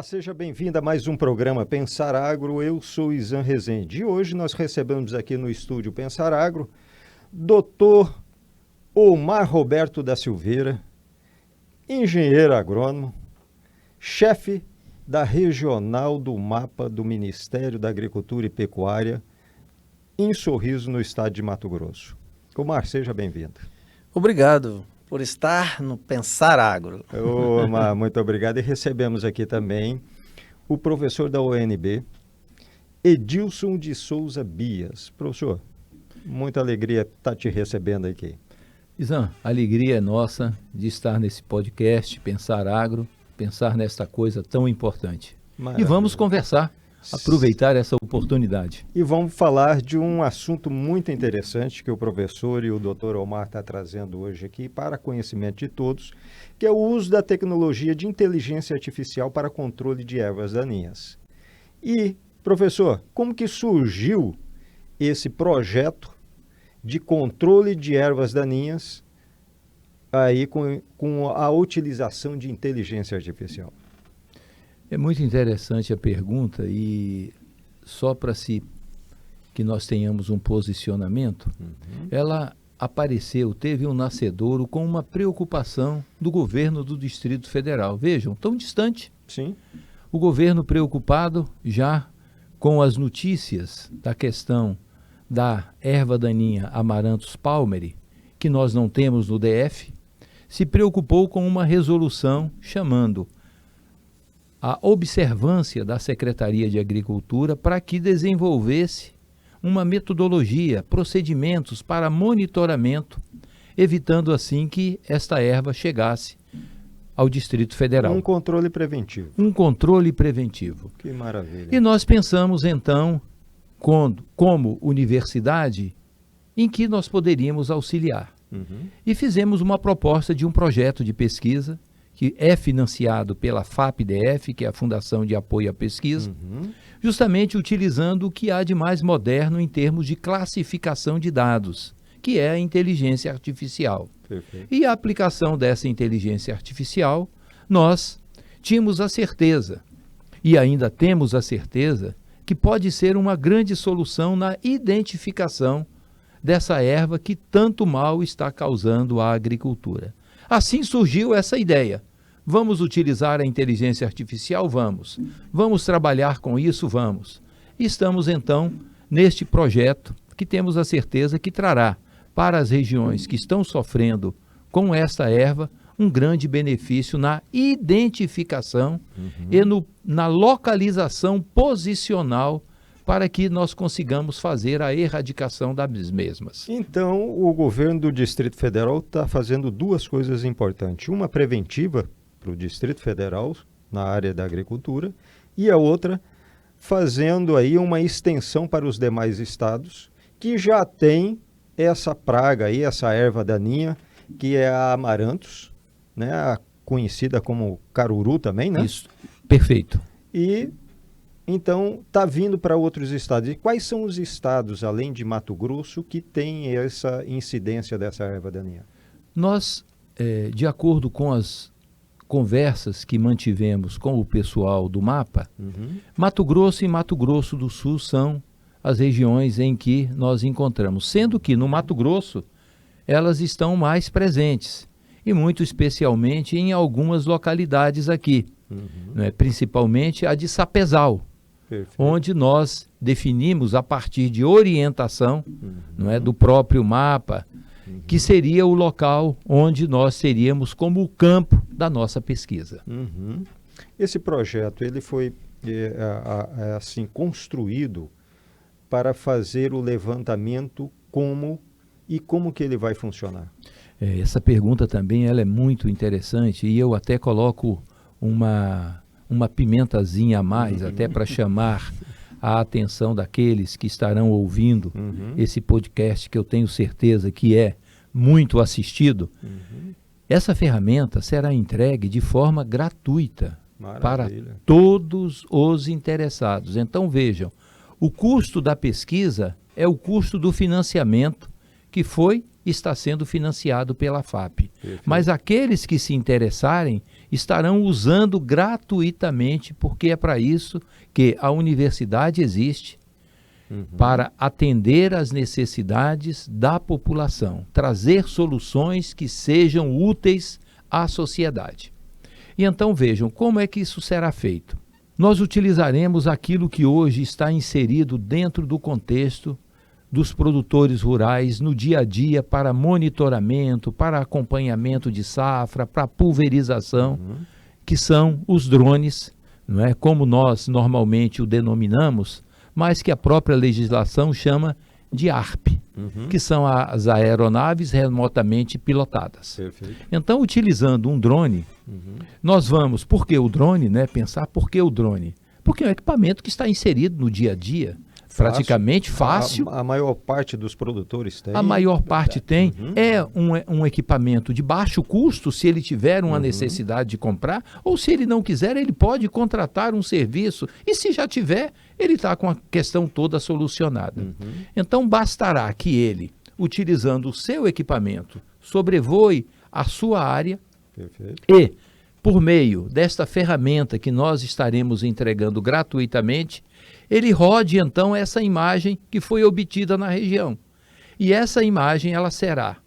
seja bem-vindo a mais um programa Pensar Agro. Eu sou Izan Rezende. E hoje nós recebemos aqui no estúdio Pensar Agro Dr. Omar Roberto da Silveira, engenheiro agrônomo, chefe da Regional do Mapa do Ministério da Agricultura e Pecuária, em Sorriso, no estado de Mato Grosso. Omar, seja bem-vindo. Obrigado por estar no Pensar Agro. Omar, muito obrigado. E recebemos aqui também o professor da UNB, Edilson de Souza Bias. Professor, muita alegria estar te recebendo aqui. Izan, a alegria é nossa de estar nesse podcast, Pensar Agro, pensar nesta coisa tão importante. Maravilha. E vamos conversar, aproveitar essa oportunidade. E vamos falar de um assunto muito interessante que o professor e o doutor Omar está trazendo hoje aqui para conhecimento de todos, que é o uso da tecnologia de inteligência artificial para controle de ervas daninhas. E, professor, como que surgiu esse projeto de controle de ervas daninhas aí com a utilização de inteligência artificial? É muito interessante a pergunta e só para que nós tenhamos um posicionamento, ela apareceu, teve um nascedouro com uma preocupação do governo do Distrito Federal. Vejam, tão distante. Sim. O governo preocupado já com as notícias da questão da erva daninha Amaranthus palmeri, que nós não temos no DF, se preocupou com uma resolução chamando a observância da Secretaria de Agricultura para que desenvolvesse uma metodologia, procedimentos para monitoramento, evitando assim que esta erva chegasse ao Distrito Federal. Um controle preventivo. Um controle preventivo. Que maravilha. E nós pensamos então, como universidade, em que nós poderíamos auxiliar. E fizemos uma proposta de um projeto de pesquisa que é financiado pela FAPDF, que é a Fundação de Apoio à Pesquisa, justamente utilizando o que há de mais moderno em termos de classificação de dados, que é a inteligência artificial. Perfeito. E a aplicação dessa inteligência artificial, nós tínhamos a certeza, e ainda temos a certeza, que pode ser uma grande solução na identificação dessa erva que tanto mal está causando à agricultura. Assim surgiu essa ideia. Vamos utilizar a inteligência artificial? Vamos. Vamos trabalhar com isso? Vamos. E estamos então neste projeto que temos a certeza que trará para as regiões que estão sofrendo com esta erva um grande benefício na identificação e na localização posicional para que nós consigamos fazer a erradicação das mesmas. Então, o governo do Distrito Federal está fazendo duas coisas importantes. Uma preventiva para o Distrito Federal, na área da agricultura, e a outra fazendo aí uma extensão para os demais estados, que já tem essa praga aí, essa erva daninha, que é a Amaranthus, né, conhecida como caruru também, né? Isso, perfeito. E então, está vindo para outros estados. E quais são os estados, além de Mato Grosso, que têm essa incidência dessa erva daninha? Nós, de acordo com as conversas que mantivemos com o pessoal do MAPA, Mato Grosso e Mato Grosso do Sul são as regiões em que nós encontramos. Sendo que no Mato Grosso, elas estão mais presentes. E muito especialmente em algumas localidades aqui. Principalmente a de Sapezal. Perfeito. Onde nós definimos a partir de orientação do próprio MAPA, que seria o local onde nós teríamos como o campo da nossa pesquisa. Esse projeto ele foi assim construído para fazer o levantamento como que ele vai funcionar? Essa pergunta também ela é muito interessante e eu até coloco uma pimentazinha a mais, até para chamar a atenção daqueles que estarão ouvindo esse podcast, que eu tenho certeza que é muito assistido. Essa ferramenta será entregue de forma gratuita. Maravilha. Para todos os interessados. Então vejam, o custo da pesquisa é o custo do financiamento que foi está sendo financiado pela FAP. Perfeito. Mas aqueles que se interessarem estarão usando gratuitamente, porque é para isso que a universidade existe, para atender às necessidades da população, trazer soluções que sejam úteis à sociedade. E então vejam como é que isso será feito. Nós utilizaremos aquilo que hoje está inserido dentro do contexto dos produtores rurais no dia a dia para monitoramento, para acompanhamento de safra, para pulverização, que são os drones, não é? Como nós normalmente o denominamos, mas que a própria legislação chama de ARP, que são as aeronaves remotamente pilotadas. Perfeito. Então, utilizando um drone, nós vamos, por que o drone, né? Pensar por que o drone? Porque é um equipamento que está inserido no dia a dia, praticamente fácil. A maior parte dos produtores tem. A maior parte tem. É um equipamento de baixo custo, se ele tiver uma necessidade de comprar, ou se ele não quiser, ele pode contratar um serviço. E se já tiver, ele está com a questão toda solucionada. Então, bastará que ele, utilizando o seu equipamento, sobrevoe a sua área. Perfeito. E, por meio desta ferramenta que nós estaremos entregando gratuitamente, ele rode então essa imagem que foi obtida na região. E essa imagem ela será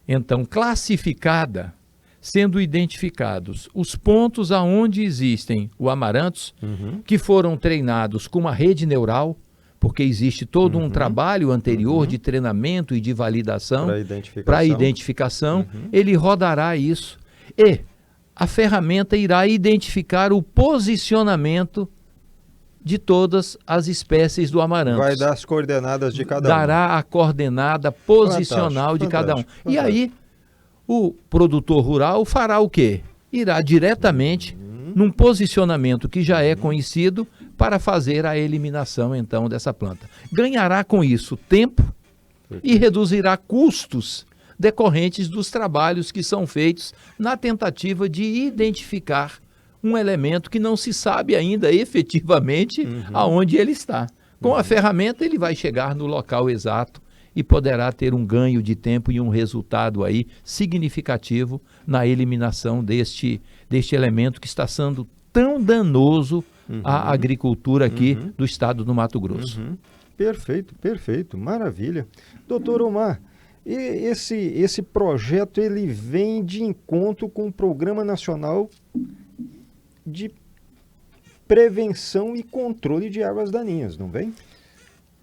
então classificada, sendo identificados os pontos aonde existem o amarantos, que foram treinados com uma rede neural, porque existe todo um trabalho anterior de treinamento e de validação para identificação. Ele rodará isso e a ferramenta irá identificar o posicionamento de todas as espécies do amaranto. Vai dar as coordenadas de cada um. Dará a coordenada posicional de cada um. E aí, o produtor rural fará o quê? Irá diretamente num posicionamento que já é conhecido para fazer a eliminação, então, dessa planta. Ganhará com isso tempo e reduzirá custos decorrentes dos trabalhos que são feitos na tentativa de identificar um elemento que não se sabe ainda efetivamente aonde ele está. Com a ferramenta ele vai chegar no local exato e poderá ter um ganho de tempo e um resultado aí significativo na eliminação deste elemento que está sendo tão danoso à agricultura aqui do estado do Mato Grosso. Perfeito, perfeito, maravilha. Doutor Omar, esse projeto ele vem de encontro com o Programa Nacional de Prevenção e Controle de Ervas Daninhas, não vem?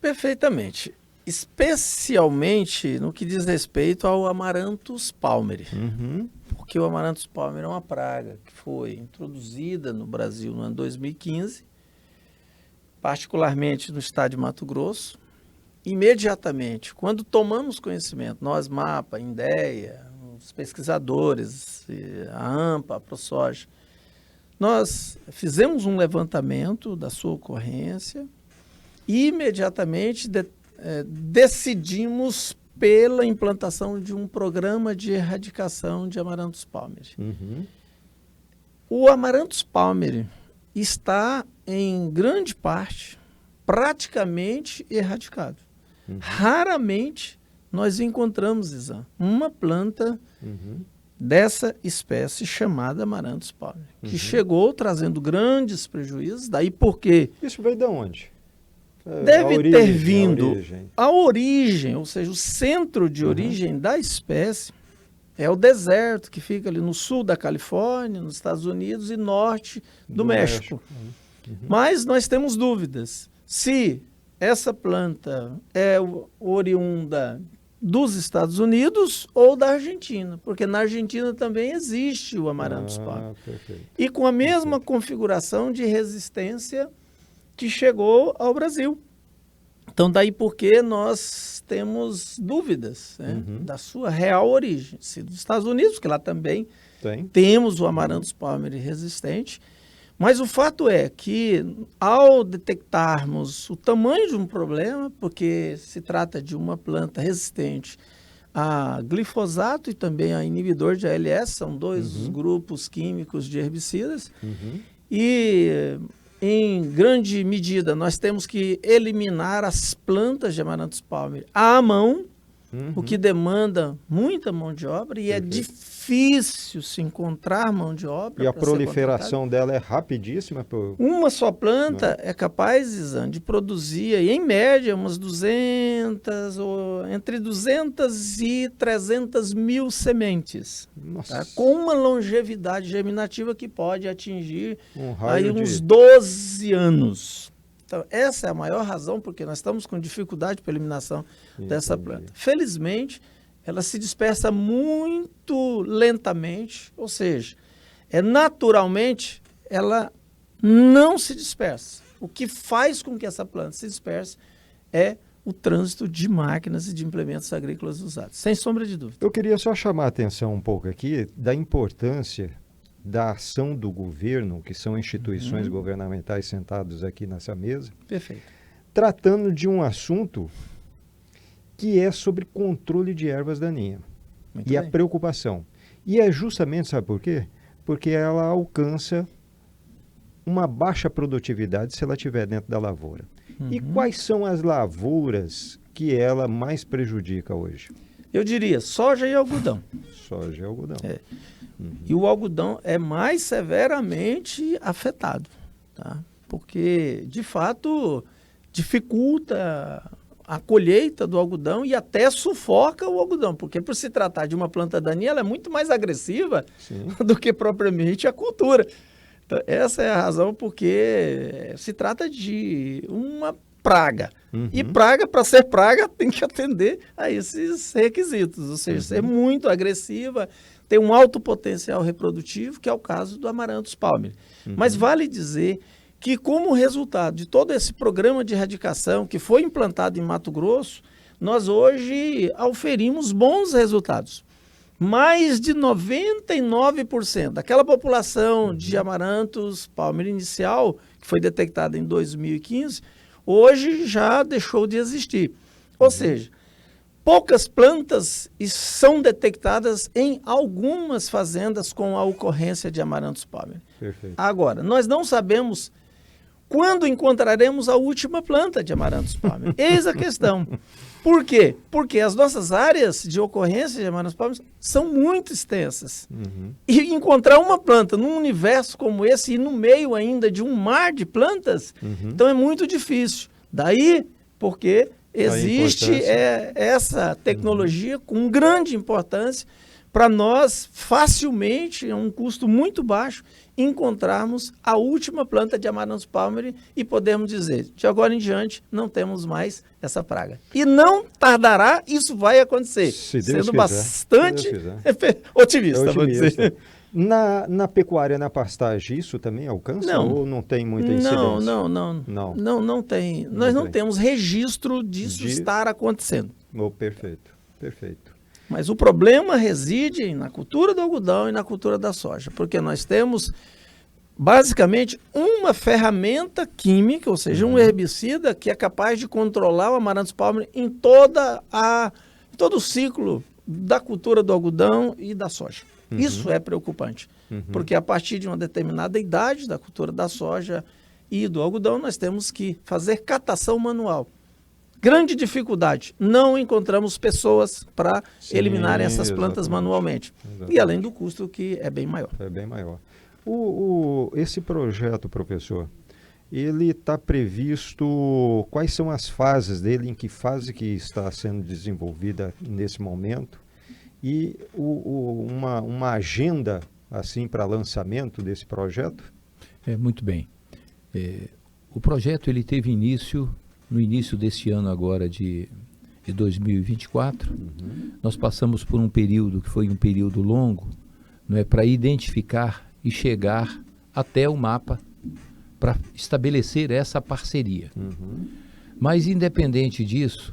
Perfeitamente. Especialmente no que diz respeito ao Amaranthus palmeri. Porque o Amaranthus palmeri é uma praga que foi introduzida no Brasil no ano 2015, particularmente no estado de Mato Grosso. Imediatamente, quando tomamos conhecimento, nós, MAPA, INDEA, os pesquisadores, a AMPA, a ProSoja, nós fizemos um levantamento da sua ocorrência e imediatamente decidimos pela implantação de um programa de erradicação de Amaranthus palmeri. O Amaranthus palmeri está, em grande parte, praticamente erradicado. Raramente nós encontramos, Izan, uma planta dessa espécie chamada Amaranthus palmeri, que chegou trazendo grandes prejuízos. Daí porque isso veio de onde? Deve ter vindo a origem, ou seja, o centro de origem da espécie é o deserto que fica ali no sul da Califórnia, nos Estados Unidos e norte do México. Mas nós temos dúvidas se essa planta é oriunda dos Estados Unidos ou da Argentina, porque na Argentina também existe o Amaranthus palmeri. E com a mesma configuração de resistência que chegou ao Brasil. Então, daí porque nós temos dúvidas, né, da sua real origem. Se dos Estados Unidos, porque lá também temos o Amaranthus palmeri resistente, mas o fato é que, ao detectarmos o tamanho de um problema, porque se trata de uma planta resistente a glifosato e também a inibidor de ALS, são dois grupos químicos de herbicidas, e em grande medida nós temos que eliminar as plantas de Amaranthus palmeri à mão, o que demanda muita mão de obra e é difícil se encontrar mão de obra. E a proliferação dela é rapidíssima? Uma só planta é capaz, Isan, de produzir, em média, umas 200, ou entre 200 e 300 mil sementes. Tá? Com uma longevidade germinativa que pode atingir aí uns 12 anos. Então, essa é a maior razão porque nós estamos com dificuldade para a eliminação dessa planta. Felizmente, ela se dispersa muito lentamente, ou seja, naturalmente, ela não se dispersa. O que faz com que essa planta se disperse é o trânsito de máquinas e de implementos agrícolas usados, sem sombra de dúvida. Eu queria só chamar a atenção um pouco aqui da importância da ação do governo, que são instituições governamentais sentadas aqui nessa mesa. Perfeito. Tratando de um assunto que é sobre controle de ervas daninhas. Muito bem. A preocupação. E é justamente, sabe por quê? Porque ela alcança uma baixa produtividade se ela estiver dentro da lavoura. E quais são as lavouras que ela mais prejudica hoje? Eu diria soja e algodão. Soja e algodão. E o algodão é mais severamente afetado, tá? Porque, de fato, dificulta a colheita do algodão e até sufoca o algodão, porque por se tratar de uma planta daninha, ela é muito mais agressiva do que propriamente a cultura. Então, essa é a razão porque se trata de uma praga. E praga, para ser praga, tem que atender a esses requisitos, ou seja, ser muito agressiva, ter um alto potencial reprodutivo, que é o caso do Amaranthus palmeri. Mas vale dizer que, como resultado de todo esse programa de erradicação que foi implantado em Mato Grosso, nós hoje auferimos bons resultados. Mais de 99% daquela população de Amaranthus palmeri inicial, que foi detectada em 2015, hoje já deixou de existir. Ou seja, poucas plantas são detectadas em algumas fazendas com a ocorrência de Amaranthus palmeri. Perfeito. Agora, nós não sabemos quando encontraremos a última planta de Amaranthus palmeri. Eis a questão. Por quê? Porque as nossas áreas de ocorrência de Amaranthus palmeri são muito extensas. E encontrar uma planta num universo como esse e no meio ainda de um mar de plantas, então é muito difícil. Daí porque existe essa tecnologia com grande importância para nós facilmente, a um custo muito baixo, encontrarmos a última planta de Amaranthus palmeri e podemos dizer, de agora em diante, não temos mais essa praga. E não tardará, isso vai acontecer, sendo bastante otimista, vou dizer. Na pecuária, na pastagem, isso também alcança ou não tem muita incidência? Não tem. Nós não temos registro disso estar acontecendo. Perfeito. Mas o problema reside na cultura do algodão e na cultura da soja, porque nós temos basicamente uma ferramenta química, ou seja, um herbicida que é capaz de controlar o Amaranthus palmeri em todo o ciclo da cultura do algodão e da soja. Isso é preocupante, porque a partir de uma determinada idade da cultura da soja e do algodão, nós temos que fazer catação manual. Grande dificuldade, não encontramos pessoas para eliminarem essas plantas manualmente. E além do custo, que é bem maior. É bem maior. Esse projeto, professor, ele está previsto, quais são as fases dele, em que fase que está sendo desenvolvida nesse momento? E uma agenda assim para lançamento desse projeto? Muito bem. O projeto ele teve início no início desse ano agora de 2024. Nós passamos por um período que foi um período longo, não é, para identificar e chegar até o mapa para estabelecer essa parceria. Mas independente disso,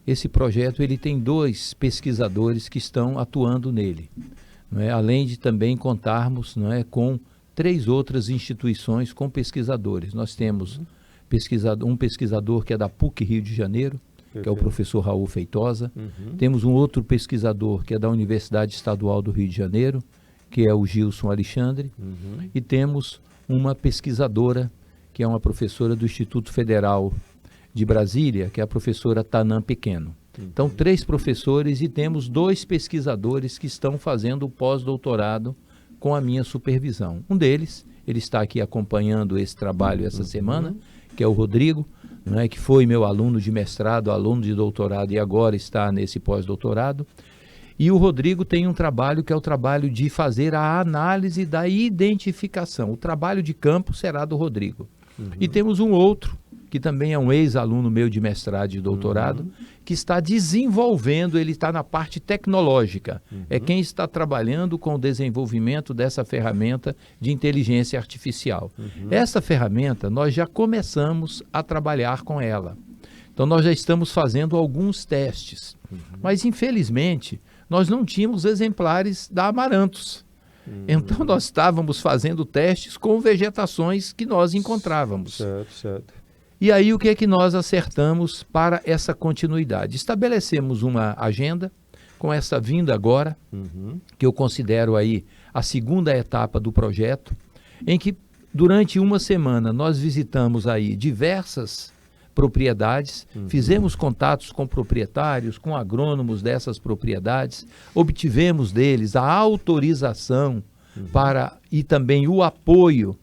esse projeto ele tem 2 pesquisadores que estão atuando nele, não é? Além de também contarmos, não é, com 3 outras instituições com pesquisadores. Nós temos um pesquisador que é da PUC Rio de Janeiro, que é o professor Raul Feitosa. Temos um outro pesquisador que é da Universidade Estadual do Rio de Janeiro, que é o Gilson Alexandre. E temos uma pesquisadora, que é uma professora do Instituto Federal de Brasília, que é a professora Tanã Pequeno. Então, 3 professores e temos 2 pesquisadores que estão fazendo o pós-doutorado com a minha supervisão. Um deles, ele está aqui acompanhando esse trabalho essa semana, que é o Rodrigo, né, que foi meu aluno de mestrado, aluno de doutorado e agora está nesse pós-doutorado. E o Rodrigo tem um trabalho que é o trabalho de fazer a análise da identificação. O trabalho de campo será do Rodrigo. E temos um outro, que também é um ex-aluno meu de mestrado e de doutorado, que está desenvolvendo, ele está na parte tecnológica. É quem está trabalhando com o desenvolvimento dessa ferramenta de inteligência artificial. Essa ferramenta, nós já começamos a trabalhar com ela. Então, nós já estamos fazendo alguns testes. Mas, infelizmente, nós não tínhamos exemplares da Amaranthus. Então, nós estávamos fazendo testes com vegetações que nós encontrávamos. Certo. E aí, o que é que nós acertamos para essa continuidade? Estabelecemos uma agenda com essa vinda agora, que eu considero aí a segunda etapa do projeto, em que durante uma semana nós visitamos aí diversas propriedades, fizemos contatos com proprietários, com agrônomos dessas propriedades, obtivemos deles a autorização para e também o apoio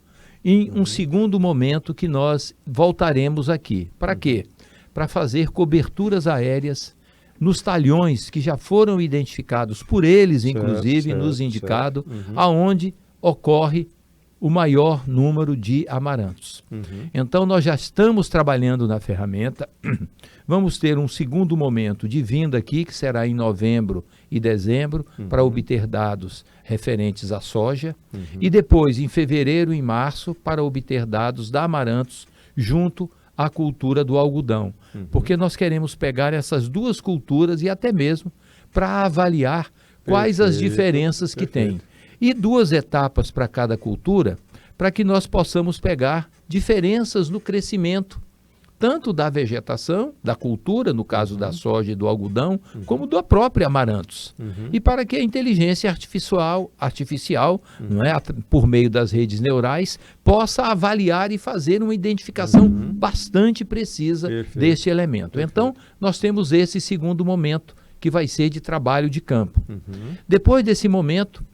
em um segundo momento que nós voltaremos aqui. Para quê? Para fazer coberturas aéreas nos talhões que já foram identificados por eles, inclusive, nos indicado, aonde ocorre o maior número de amaranthus. Então, nós já estamos trabalhando na ferramenta, vamos ter um segundo momento de vinda aqui, que será em novembro e dezembro, para obter dados referentes à soja, e depois, em fevereiro e março, para obter dados da amaranthus junto à cultura do algodão, porque nós queremos pegar essas duas culturas e até mesmo para avaliar quais as diferenças que tem. E 2 etapas para cada cultura, para que nós possamos pegar diferenças no crescimento, tanto da vegetação, da cultura, no caso da soja e do algodão, como da própria amaranthus. E para que a inteligência artificial não é, por meio das redes neurais, possa avaliar e fazer uma identificação bastante precisa deste elemento. Então, nós temos esse segundo momento, que vai ser de trabalho de campo. Depois desse momento,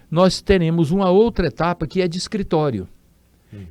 nós teremos uma outra etapa que é de escritório,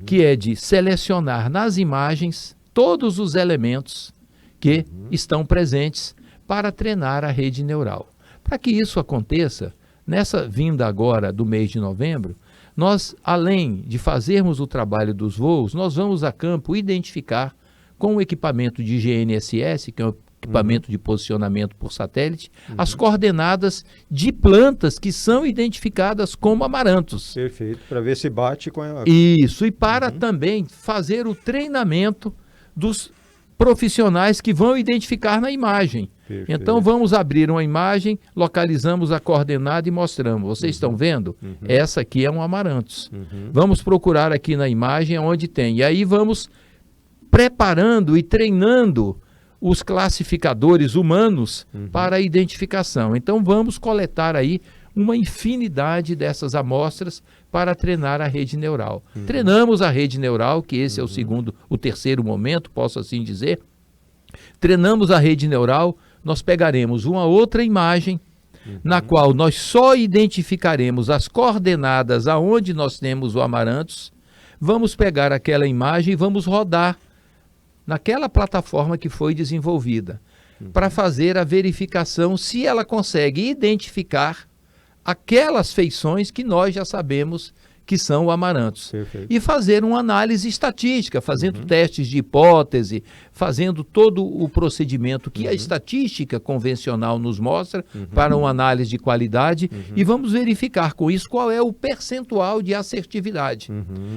que é de selecionar nas imagens todos os elementos que estão presentes para treinar a rede neural. Para que isso aconteça, nessa vinda agora do mês de novembro, nós, além de fazermos o trabalho dos voos, nós vamos a campo identificar com o equipamento de GNSS, que é o equipamento de posicionamento por satélite, as coordenadas de plantas que são identificadas como amaranthus. Perfeito, para ver se bate com a... Isso, e para também fazer o treinamento dos profissionais que vão identificar na imagem. Perfeito. Então vamos abrir uma imagem, localizamos a coordenada e mostramos. Vocês estão vendo? Essa aqui é um amaranthus. Vamos procurar aqui na imagem onde tem. E aí vamos preparando e treinando os classificadores humanos para a identificação. Então vamos coletar aí uma infinidade dessas amostras para treinar a rede neural. Treinamos a rede neural, que esse é o terceiro momento, posso assim dizer. Treinamos a rede neural, nós pegaremos uma outra imagem, na qual nós só identificaremos as coordenadas aonde nós temos o amaranthus, vamos pegar aquela imagem e vamos rodar naquela plataforma que foi desenvolvida, para fazer a verificação se ela consegue identificar aquelas feições que nós já sabemos que são o amaranthus. Perfeito. E fazer uma análise estatística, fazendo testes de hipótese, fazendo todo o procedimento que a estatística convencional nos mostra para uma análise de qualidade e vamos verificar com isso qual é o percentual de assertividade.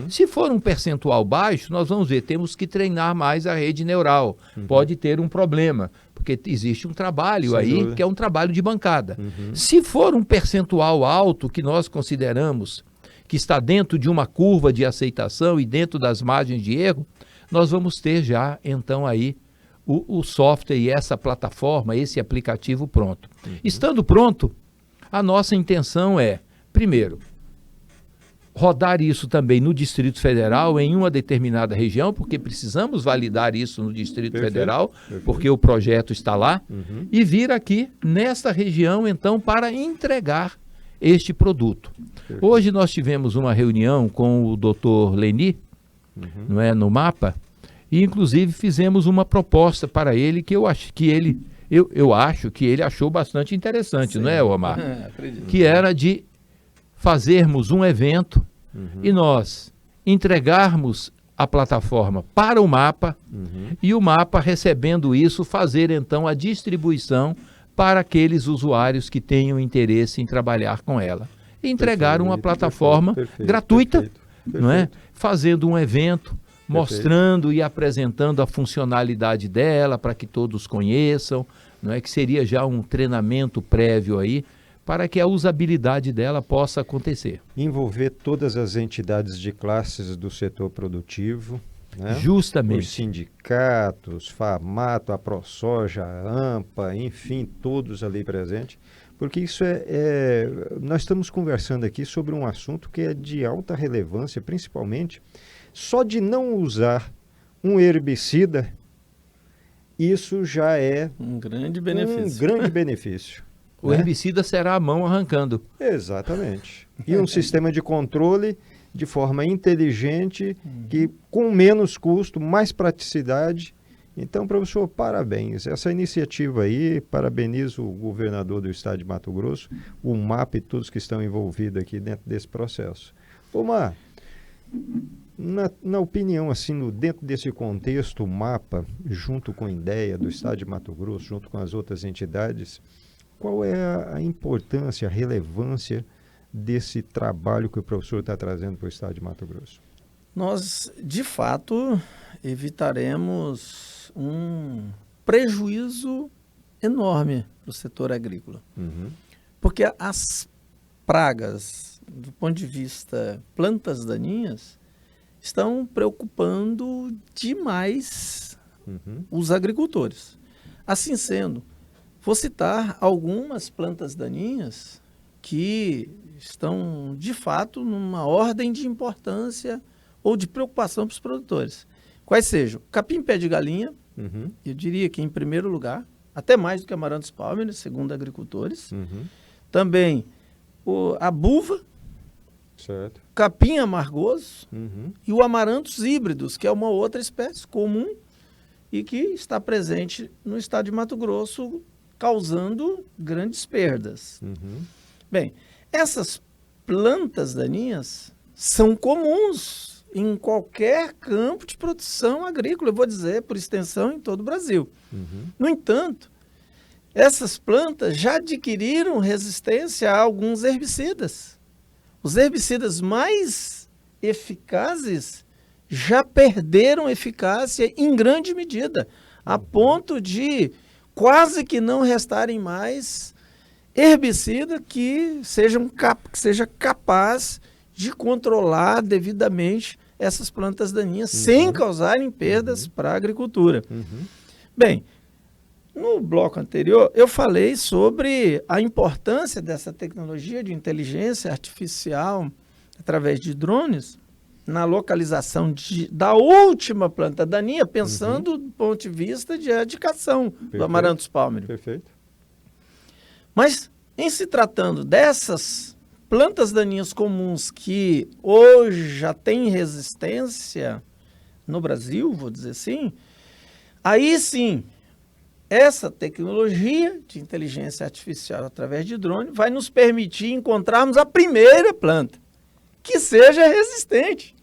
Se for um percentual baixo, nós vamos ver, temos que treinar mais a rede neural. Pode ter um problema, porque existe um trabalho aí que é um trabalho de bancada. Se for um percentual alto que nós consideramos que está dentro de uma curva de aceitação e dentro das margens de erro, nós vamos ter já, então, aí o software e essa plataforma, esse aplicativo pronto. Estando pronto, a nossa intenção é, primeiro, rodar isso também no Distrito Federal, em uma determinada região, porque precisamos validar isso no Distrito Federal, porque o projeto está lá, e vir aqui nesta região, então, para entregar este produto. Hoje nós tivemos uma reunião com o Dr. Leni, não é, no MAPA, e inclusive fizemos uma proposta para ele que eu acho que ele achou bastante interessante. Sim. Não é, Omar? Que era de fazermos um evento e nós entregarmos a plataforma para o MAPA e o MAPA, recebendo isso, fazer então a distribuição para aqueles usuários que tenham interesse em trabalhar com ela. E entregar uma plataforma gratuita, não é? Fazendo um evento, mostrando e apresentando a funcionalidade dela para que todos conheçam, não é, que seria já um treinamento prévio aí para que a usabilidade dela possa acontecer. Envolver todas as entidades de classes do setor produtivo, né? Justamente. Os sindicatos, FAMATO, a ProSoja, a AMPA, enfim, todos ali presentes, porque isso nós estamos conversando aqui sobre um assunto que é de alta relevância, principalmente só de não usar um herbicida, isso já é um grande benefício. Um grande benefício. O herbicida será a mão arrancando. Exatamente. E um sistema de controle de forma inteligente, que com menos custo, mais praticidade. Então, professor, parabéns. Essa iniciativa aí, parabenizo o governador do estado de Mato Grosso, o MAPA e todos que estão envolvidos aqui dentro desse processo. Omar, na opinião, assim, dentro desse contexto, o MAPA, junto com a IDEA do estado de Mato Grosso, junto com as outras entidades, qual é a importância, a relevância desse trabalho que o professor está trazendo para o estado de Mato Grosso? Nós, de fato, evitaremos um prejuízo enorme para o setor agrícola. Porque as pragas, do ponto de vista plantas daninhas, estão preocupando demais os agricultores. Assim sendo, vou citar algumas plantas daninhas que estão, de fato, numa ordem de importância ou de preocupação para os produtores. Quais sejam? Capim-pé de galinha, eu diria que em primeiro lugar, até mais do que amaranthus palmer, segundo agricultores. Também a buva, certo. Capim amargoso e o amaranthus híbridos, que é uma outra espécie comum e que está presente no estado de Mato Grosso, causando grandes perdas. Bem, essas plantas daninhas são comuns em qualquer campo de produção agrícola, eu vou dizer, por extensão, em todo o Brasil. No entanto, essas plantas já adquiriram resistência a alguns herbicidas. Os herbicidas mais eficazes já perderam eficácia em grande medida, a ponto de quase que não restarem mais herbicida que seja capaz de controlar devidamente essas plantas daninhas sem causarem perdas para a agricultura. Bem, no bloco anterior eu falei sobre a importância dessa tecnologia de inteligência artificial através de drones na localização da última planta daninha, pensando do ponto de vista de erradicação do amaranthus palmer. Perfeito. Mas, em se tratando dessas plantas daninhas comuns que hoje já têm resistência no Brasil, vou dizer assim, aí sim, essa tecnologia de inteligência artificial através de drone vai nos permitir encontrarmos a primeira planta que seja resistente.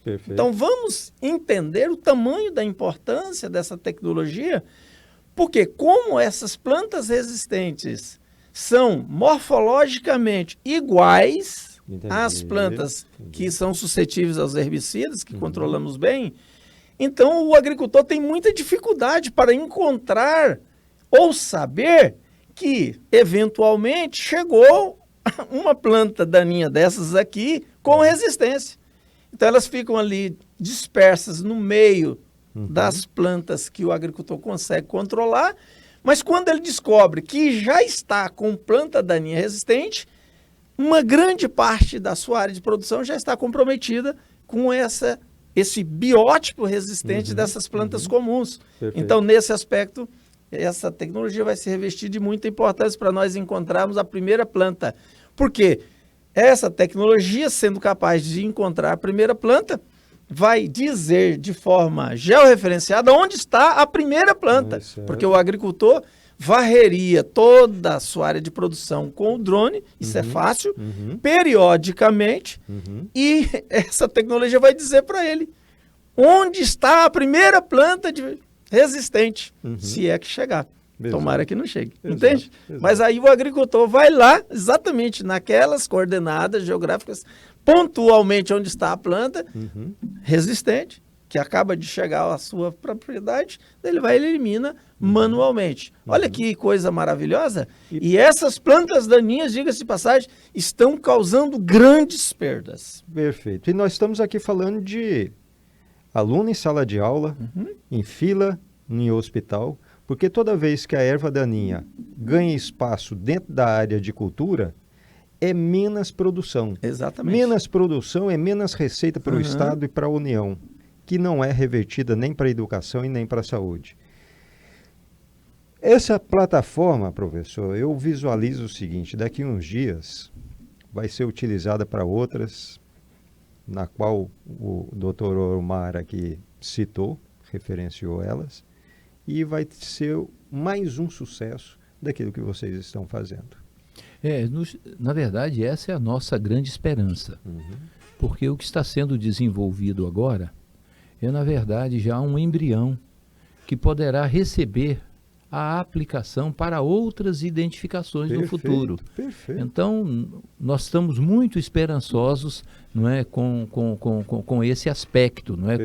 Perfeito. Então vamos entender o tamanho da importância dessa tecnologia, porque como essas plantas resistentes são morfologicamente iguais às plantas que são suscetíveis aos herbicidas, que controlamos bem, então o agricultor tem muita dificuldade para encontrar ou saber que eventualmente chegou uma planta daninha dessas aqui com resistência. Então elas ficam ali dispersas no meio das plantas que o agricultor consegue controlar, mas quando ele descobre que já está com planta daninha resistente, uma grande parte da sua área de produção já está comprometida com esse biótipo resistente dessas plantas comuns. Perfeito. Então, nesse aspecto, essa tecnologia vai se revestir de muita importância para nós encontrarmos a primeira planta. Por quê? Essa tecnologia, sendo capaz de encontrar a primeira planta, vai dizer de forma georreferenciada onde está a primeira planta. Porque o agricultor varreria toda a sua área de produção com o drone, isso é fácil, periodicamente, e essa tecnologia vai dizer para ele onde está a primeira planta resistente, se é que chegar. Exato. Tomara que não chegue, Exato. entende? Exato. Mas aí o agricultor vai lá, exatamente naquelas coordenadas geográficas, pontualmente onde está a planta resistente, que acaba de chegar à sua propriedade, ele vai e elimina manualmente. Olha que coisa maravilhosa. E essas plantas daninhas, diga-se de passagem, estão causando grandes perdas. Perfeito. E nós estamos aqui falando de aluno em sala de aula, em fila, em hospital, porque toda vez que a erva daninha ganha espaço dentro da área de cultura, é menos produção. Exatamente. Menos produção é menos receita para o Estado e para a União, que não é revertida nem para a educação e nem para a saúde. Essa plataforma, professor, eu visualizo o seguinte: daqui a uns dias vai ser utilizada para outras, na qual o Dr. Omar aqui citou, referenciou elas, e vai ser mais um sucesso daquilo que vocês estão fazendo. Na verdade, essa é a nossa grande esperança, porque o que está sendo desenvolvido agora é, na verdade, já um embrião que poderá receber a aplicação para outras identificações no futuro. Perfeito. Então, nós estamos muito esperançosos, não é, com esse aspecto, não é,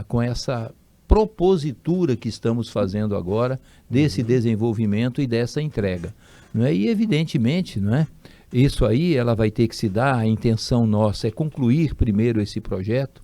com essa propositura que estamos fazendo agora desse desenvolvimento e dessa entrega. Não é? E, evidentemente, não é, isso aí ela vai ter que se dar, a intenção nossa é concluir primeiro esse projeto,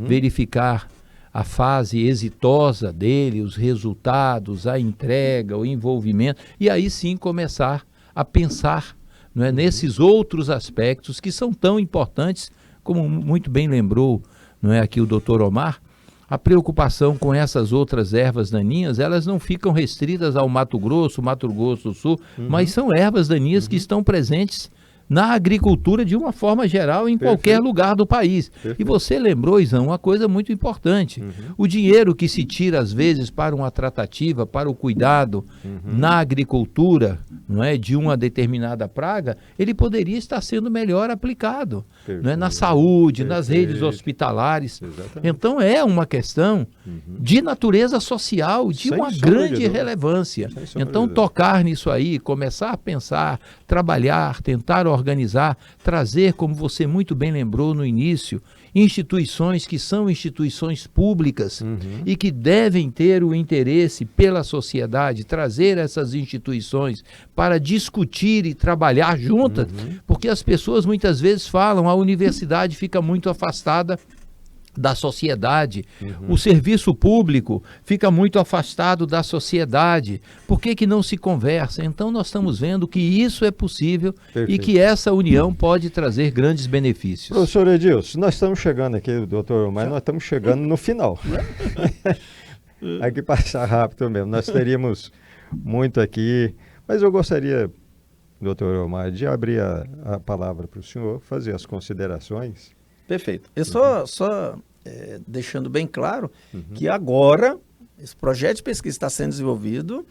verificar a fase exitosa dele, os resultados, a entrega, o envolvimento, e aí sim começar a pensar, não é, nesses outros aspectos que são tão importantes, como muito bem lembrou, não é, aqui o Dr. Omar. A preocupação com essas outras ervas daninhas, elas não ficam restritas ao Mato Grosso do Sul, mas são ervas daninhas que estão presentes na agricultura de uma forma geral em qualquer lugar do país. E você lembrou, Izão, uma coisa muito importante. O dinheiro que se tira às vezes para uma tratativa, para o cuidado na agricultura, não é, de uma determinada praga, ele poderia estar sendo melhor aplicado, não é, na saúde, nas redes hospitalares. Exatamente. Então é uma questão de natureza social, de uma grande relevância. Então tocar nisso aí, começar a pensar, trabalhar, tentar organizar, trazer, como você muito bem lembrou no início, instituições que são instituições públicas e que devem ter o interesse pela sociedade, trazer essas instituições para discutir e trabalhar juntas, porque as pessoas muitas vezes falam, a universidade fica muito afastada da sociedade, o serviço público fica muito afastado da sociedade. Por que não se conversa? Então nós estamos vendo que isso é possível e que essa união pode trazer grandes benefícios. Professor Edilson, nós estamos chegando aqui, doutor, mas nós estamos chegando no final. Aqui passar rápido mesmo, nós teríamos muito aqui, mas eu gostaria, doutor Omar, de abrir a palavra para o senhor, fazer as considerações. Perfeito. Eu só deixando bem claro que agora esse projeto de pesquisa está sendo desenvolvido,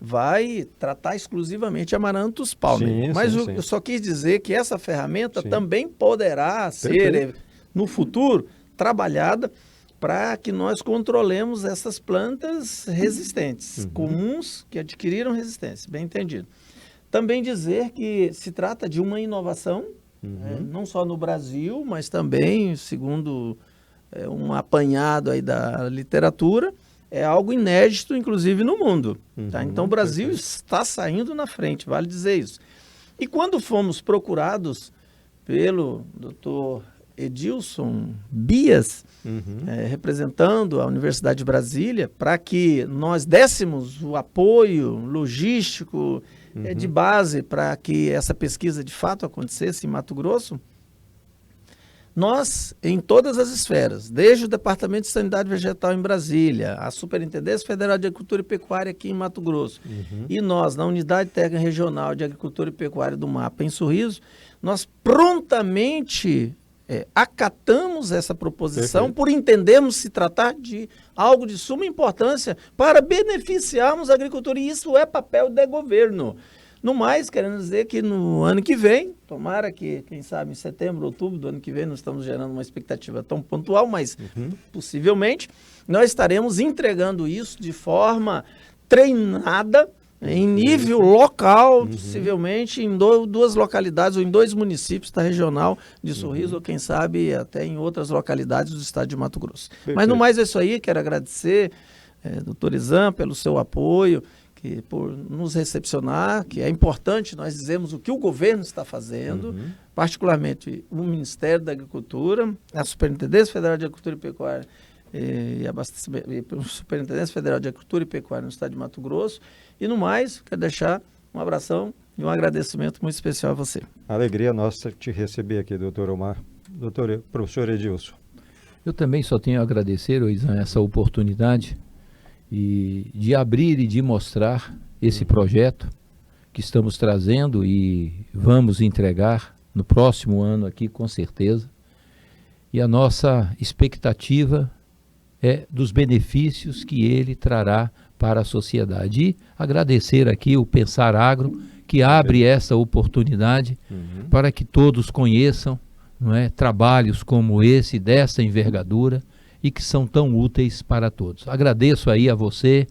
vai tratar exclusivamente Amaranthus palmae. Mas eu só quis dizer que essa ferramenta também poderá ser, no futuro, trabalhada para que nós controlemos essas plantas resistentes, comuns que adquiriram resistência, bem entendido. Também dizer que se trata de uma inovação, não só no Brasil, mas também, segundo um apanhado aí da literatura, é algo inédito, inclusive, no mundo. Tá? Então, o Brasil está saindo na frente, vale dizer isso. E quando fomos procurados pelo Dr. Edilson Bias, representando a Universidade de Brasília, para que nós dessemos o apoio logístico de base para que essa pesquisa de fato acontecesse em Mato Grosso. Nós, em todas as esferas, desde o Departamento de Sanidade Vegetal em Brasília, a Superintendência Federal de Agricultura e Pecuária aqui em Mato Grosso, e nós, na Unidade Técnica Regional de Agricultura e Pecuária do MAPA, em Sorriso, nós prontamente acatamos essa proposição por entendermos se tratar de algo de suma importância para beneficiarmos a agricultura, e isso é papel do governo. No mais, querendo dizer que no ano que vem, tomara que, quem sabe, em setembro, outubro do ano que vem, não estamos gerando uma expectativa tão pontual, mas possivelmente nós estaremos entregando isso de forma treinada, em nível local, possivelmente em duas localidades ou em 2 municípios da regional de Sorriso, ou quem sabe até em outras localidades do estado de Mato Grosso. Perfeito. Mas no mais é isso aí, quero agradecer, doutor Izam, pelo seu apoio, por nos recepcionar, que é importante nós dizermos o que o governo está fazendo, particularmente o Ministério da Agricultura, a Superintendência Federal de Agricultura e Pecuária e a Superintendência Federal de Agricultura e Pecuária no estado de Mato Grosso. E no mais, quero deixar um abração e um agradecimento muito especial a você. Alegria nossa te receber aqui, doutor Omar. Professor Edilson. Eu também só tenho a agradecer, Izam, essa oportunidade e de abrir e de mostrar esse projeto que estamos trazendo e vamos entregar no próximo ano aqui, com certeza. E a nossa expectativa é dos benefícios que ele trará para a sociedade. E agradecer aqui o Pensar Agro, que abre essa oportunidade para que todos conheçam, não é, trabalhos como esse, dessa envergadura, e que são tão úteis para todos. Agradeço aí a você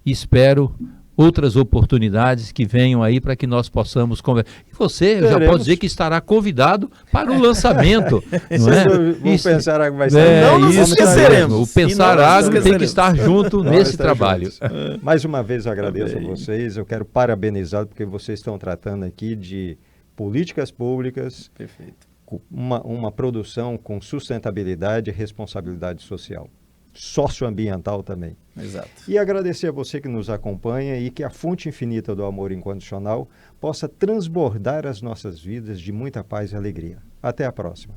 e espero outras oportunidades que venham aí para que nós possamos conversar. E você, eu já posso dizer que estará convidado para o lançamento. Não é? Vamos pensar Agro vai ser. Não nos esqueceremos. O Pensar Agro tem que estar junto nesse trabalho. Mais uma vez eu agradeço a vocês, eu quero parabenizar porque vocês estão tratando aqui de políticas públicas. Perfeito. Uma produção com sustentabilidade e responsabilidade social, socioambiental também. Exato. E agradecer a você que nos acompanha e que a fonte infinita do amor incondicional possa transbordar as nossas vidas de muita paz e alegria. Até a próxima.